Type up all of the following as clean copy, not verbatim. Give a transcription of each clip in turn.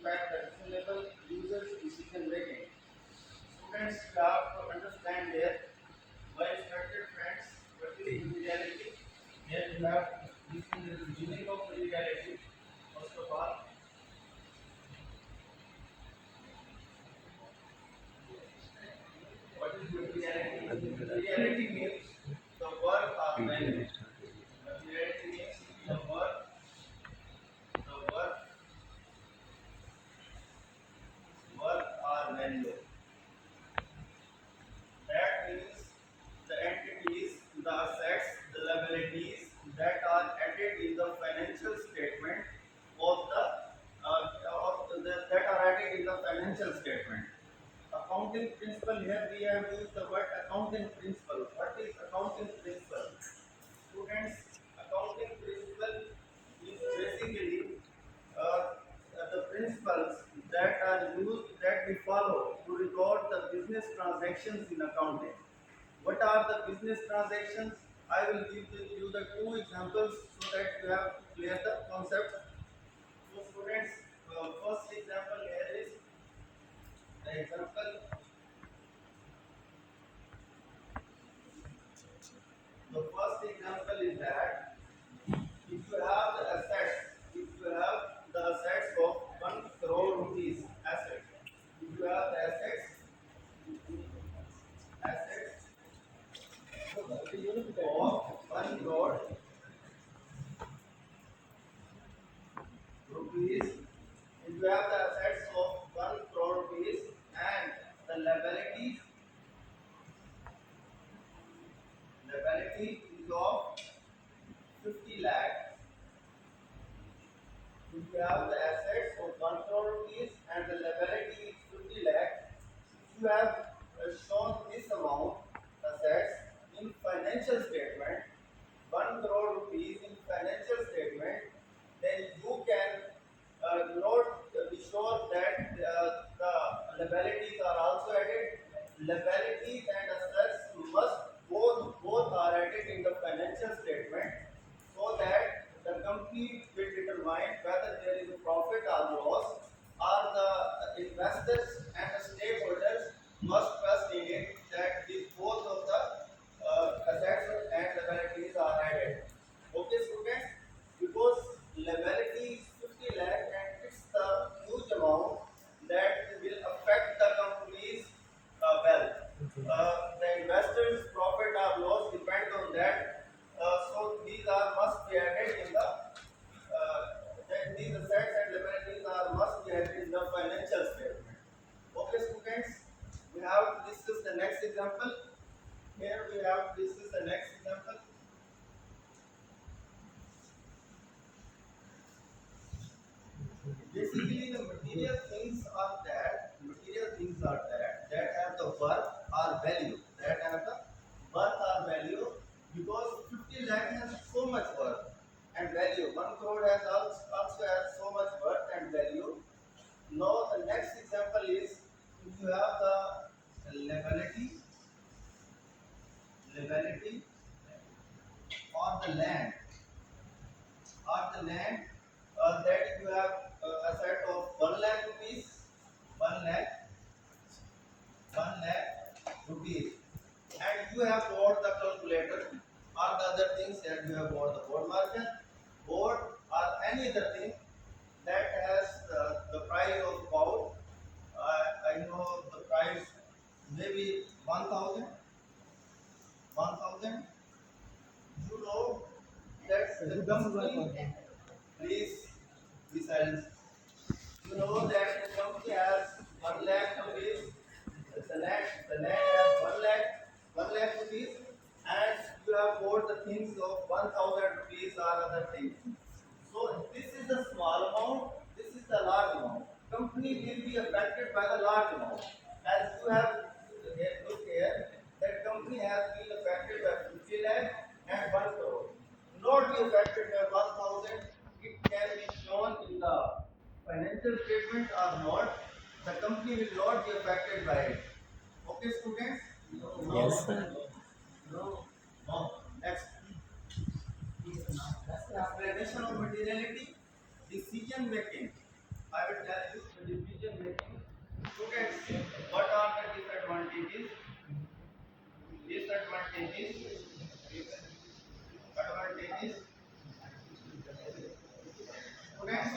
impact the reasonable users' decision making. Students have to understand their well-structured friends, what is materiality. Here you have this is the meaning of materiality. First of all, what is materiality? Materiality means the work or value. Materiality means the work, work or value. That means the entities, the assets, the liabilities that are added in the financial statement of that are added in the financial statement. Accounting principle, here we have used the word accounting principle. What is accounting principle? Students, accounting principle is basically the principles that are used that we follow to record the business transactions in accounting. What are the business transactions? I will give you the two examples so that you have to clear the concept. So students, first example here is the example. The first example is that if you have the assets, if you have the assets of 1 crore rupees assets, if you have the assets of 1 crore rupees, if you have the assets of 1 crore rupees and the liability is of 50 lakh. If you have the assets of 1 crore rupees and the liability is 50 lakh, if you have shown this amount assets in financial statement, 1 crore rupees in financial statement, then you can note be sure that the liabilities are also added. Liabilities and assets must both are added in the financial statement so that the company will determine whether there is a profit or loss, or the investors and the stakeholders must trust in it that these both of the assets and liabilities are added. Okay, students, because liability is 50 lakh and it's the huge amount that will affect the company's wealth. The investors' profit or loss depend on that. So these are must be added in the that these assets and liabilities are must be added in the financial statement. Okay, students, we have this is the next example. Here we have this is the next example. Basically, the material things are that have the worth or value, because 50 lakh has so much worth and value. 1 crore has also has so much worth and value. Now the next example is if you have the liability or the land that you have asset of 1 lakh rupees, 1 lakh, 1 lakh rupees, and you have bought the calculator or the other things that you have bought the board marker, board or any other thing that has the price of about I know the price maybe 1,000. You know that the company, please be silent. You know that the company has 1 lakh rupees. The land has 1 lakh rupees, and you have bought the things of 1,000 rupees or other things. So this is the small amount. This is the large amount. Company will be affected by the large amount. As you have look here, that company has been affected by 50 lakh and 1 crore. Not be affected by 1,000. It can be shown in the financial statement or not. The company will not be affected by it. Okay, students? No. Yes, sir. No. No. Next. Explanation of materiality, decision making. I will tell you Students, what are the disadvantages? Disadvantages. Advantages. Students,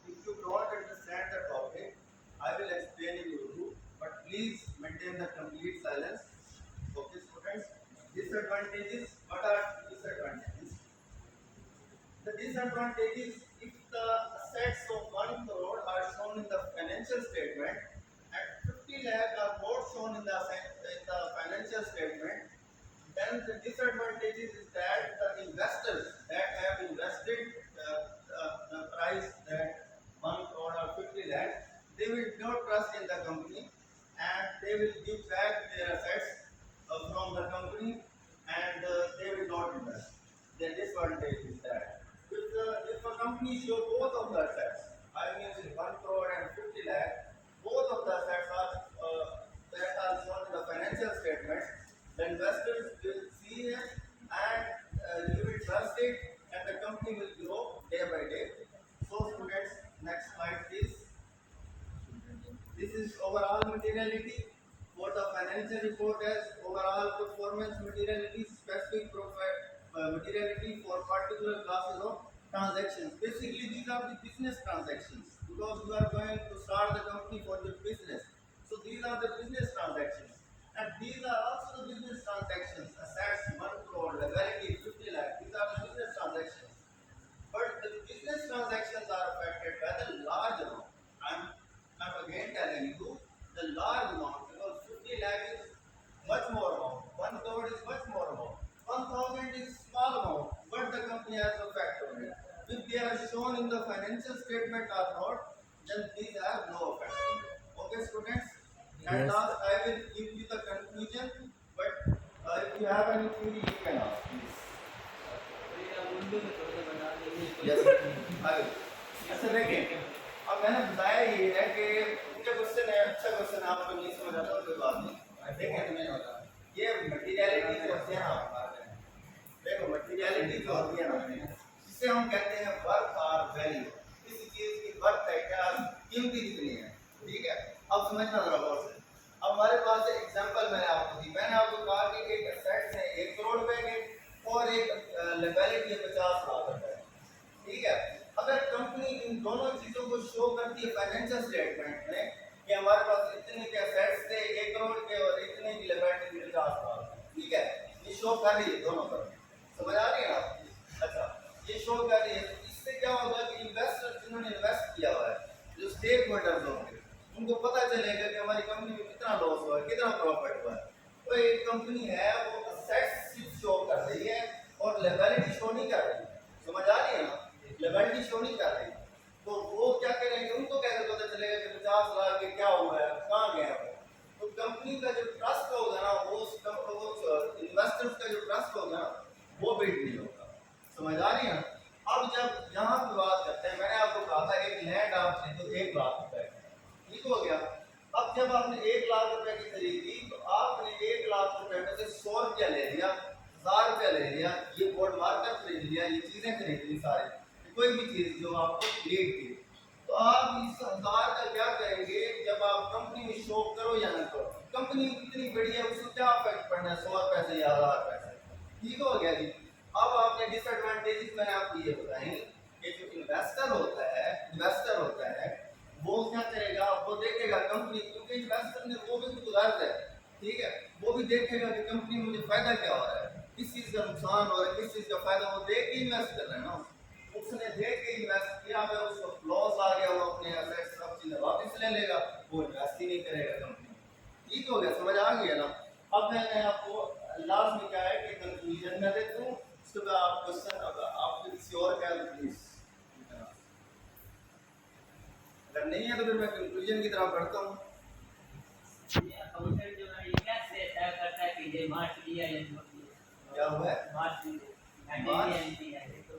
if you don't understand the topic, I will explain it to you. But please maintain the complete silence. Okay, students. Disadvantages. What are disadvantages? The disadvantage is if the assets of 1 crore are shown in the financial statement and 50 lakh are not shown in the financial statement, then the disadvantage is that the investors that have invested the price that 1 crore or 50 lakh, they will not trust in the company and they will give back their assets from the company and they will not invest. The disadvantage is that if a company show both of the assets, I mean 1 crore and 50 lakh, both of the assets are that are shown in the financial statements, the investors will see it and you will trust it and the company will grow day by day. So students, next slide please. This is overall materiality. For the financial report as overall performance materiality, specific materiality for particular classes of transactions. Basically, these are the business transactions because you are going to start the company for your business. So these are the business transactions. And these are also the business transactions. Assets 1 crore, liability 50 lakh. These are the business transactions. But the business transactions are affected by the large amount. I'm again telling you the large amount because 50 lakh is much more amount. 1 crore is much more amount. 1,000 is small amount, but the company has no effect on it. If they are shown in the financial statement or not, then these have no effect on it. Okay, students? And Yes. last, I will give you the conclusion, but if you have any query, you can ask, please. Yes, I will. अच्छा देखिए, अब मैंने बताया ये है कि मुझे question है, अच्छा क्वेश्चन है, आपको नहीं समझ आता कोई बात नहीं। देखिए, ये मटीरियलिटी जो होती है ना, देखो मटीरियलिटी जो होती है ना, जिसे हम कहते हैं वर्थ और वैल्यू। किसी चीज की वर्थ है क्या, कीमती कितनी है, ठीक है? अब समझना जरा गौर से। अब हमारे पास एग्जांपल मैंने आपको दी, मैंने आपको कहा कि एक एसेट्स है 1 करोड़ रुपए के और एक लायबिलिटी है 50 लाख रुपए, ठीक है? अगर कंपनी इन दोनों चीजों को शो करती है फाइनेंशियल स्टेटमेंट में कि हमारे पास इतने के एसेट्स थे 1 करोड़ के और इतने की लायबिलिटी 50 लाख, ठीक है? ये शो कर रही है दोनों पर, समझ आ रही है ना? अच्छा, ये शो कर रही है, तो इससे क्या होगा कि इन्वेस्टर जिन्होंने इन्वेस्ट किया हुआ है, जो स्टेक होल्डर्स होंगे, उनको पता चलेगा कि हमारी कंपनी में कितना लॉस हुआ है, कितना प्रॉफिट हुआ है। तो एक कंपनी है वो असेट्स सिर्फ शो कर रही है और लायबिलिटी शो नहीं कर रही, समझ आ रही है ना? लायबिलिटी शो नहीं कर रही, तो वो क्या करेंगे, उनको कैसे पता चलेगा कि 50 लाख के क्या हुआ है, कहाँ गया है? तो कंपनी का जो ट्रस्ट होगा ना, वो इन्वेस्टर्स का जो ट्रस्ट होगा ना, वो बिल्ड नहीं होगा, समझ आ रही है? अब जब यहाँ की बात करते हैं, मैंने आपको कहा था एक लैंड आप तो 1 लाख रुपए, ठीक हो गया? अब जब आपने 1 लाख रुपए की खरीदी तो आपने 1 लाख रुपए में से 100 रुपया ले लिया, 1000 रुपया ले लिया, ये बोर्ड मार्कर खरीद लिया, ये चीजें खरीद ली सारी, कोई भी चीज जो आपको नीड थी, तो आप इस 1000 का क्या करेंगे जब आप कंपनी में शो करो या ना करो? कंपनी कितनी बड़ी है, उसको क्या इफेक्ट पड़ना है, 100 पैसे या 1000 पैसे, ठीक हो गया जी? अब आपने डिसएडवांटेजेस मैंने आपको ये बताए कि जो इन्वेस्टर होता है वो क्या करेगा, वो देखेगा कंपनी, क्योंकि इन्वेस्टर ने वो भी तो गुजारत है, ठीक है? वो भी देखेगा कि कंपनी में मुझे फायदा क्या हो रहा है, किस चीज का नुकसान हो रहा है, किस चीज का फायदा, वो देख के इन्वेस्ट कर रहा है ना, उसने देख के इन्वेस्ट किया, अगर उसको लॉस आ गया वो अपने एसेट्स सब चीजें वापस ले लेगा, वो इन्वेस्ट ही नहीं करेगा कंपनी, ठीक हो गया? समझ आ गया ना? अब मैंने आपको लास्ट में क्या है कि कंक्लूजन में देता हूँ, उसके बाद आप क्वेश्चन आप किसी और का प्लीज, अगर नहीं है तो फिर मैं कंक्लूजन की तरफ बढ़ता हूँ। अकाउंटेंट जो है ये कैसे तय करता है कि ये मार्च लिया या जो क्या हुआ है? मार्च मार्च? एंट्री है तो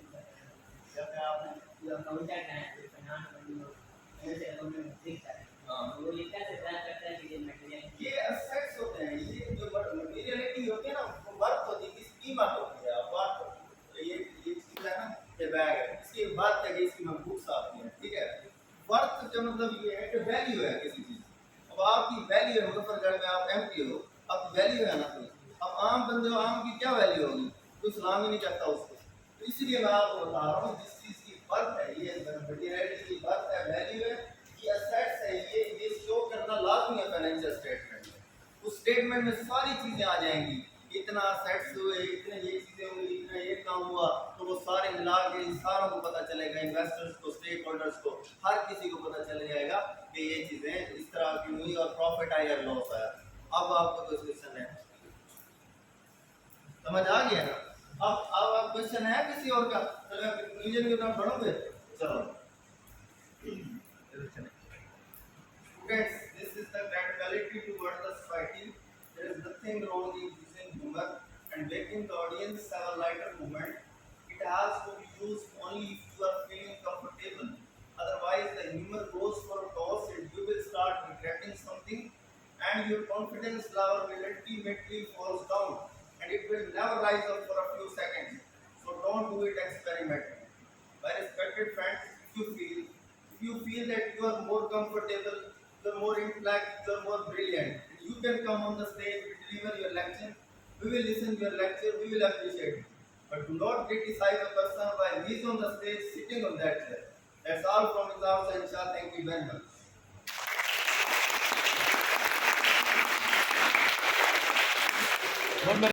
क्या कहा आपने? जो अकाउंटेंट है जो फाइनेंस वाली ऐसे अकाउंटेंट दिखता है हाँ, तो वो ये कैसे तय करता है कि ये मटेरियल ये असेट्स होते हैं, ये जो मटेरियलिटी होती है ना, वो वर्थ होती है, इसकी कीमत होती है, वर्थ होती है। ये चीज है ना, ये बैग है, इसकी वर्थ है कि इसकी बुक्स आती है, ठीक है? वर्थ का मतलब ये है कि वैल्यू है किसी चीज। अब आपकी वैल्यू है, मुजफ्फरगढ़ में आप एमपी हो, आपकी वैल्यू है ना कोई। अब आम बंदे हो, आम की क्या वैल्यू होगी, कोई सलाम ही नहीं करता उसको। तो इसलिए मैं आपको बता रहा हूँ, जिस चीज की वर्थ है, ये मटेरियलिटी की वर्थ है, वैल्यू है, ये असेट्स है, ये शो करना लाजमी है फाइनेंशियल स्टेटमेंट में। उस स्टेटमेंट में सारी चीजें आ जाएंगी, इतना असेट्स हुए, इतने ये चीजें हुई, इतना ये काम हुआ, तो वो सारे मिला के सारों को पता चलेगा, इन्वेस्टर्स को, स्टेक होल्डर्स को, हर किसी को पता चल जाएगा कि ये चीजें इस तरह की हुई और प्रॉफिट आया या लॉस आया। अब आपको कोई क्वेश्चन है, समझ आ गया ना? अब आप क्वेश्चन है किसी और का, चलो कंक्लूजन की तरफ बढ़ोगे। चलो students, this is the credibility towards the society. There is nothing wrong in using humor and making the audience have a lighter moment. It has to be used only if you are feeling comfortable. Otherwise, the humor goes for a toss and you will start regretting something, and your confidence level will ultimately falls down, and it will never rise up for a few seconds. So don't do it. Experiment. My respected friends, if you feel that you are more comfortable, you are more intellect, you are more brilliant, you can come on the stage, deliver your lecture. We will listen to your lecture, we will appreciate it. But do not criticize a person while he is on the stage sitting on that chair. That's all from Islam Shah. Thank you very much.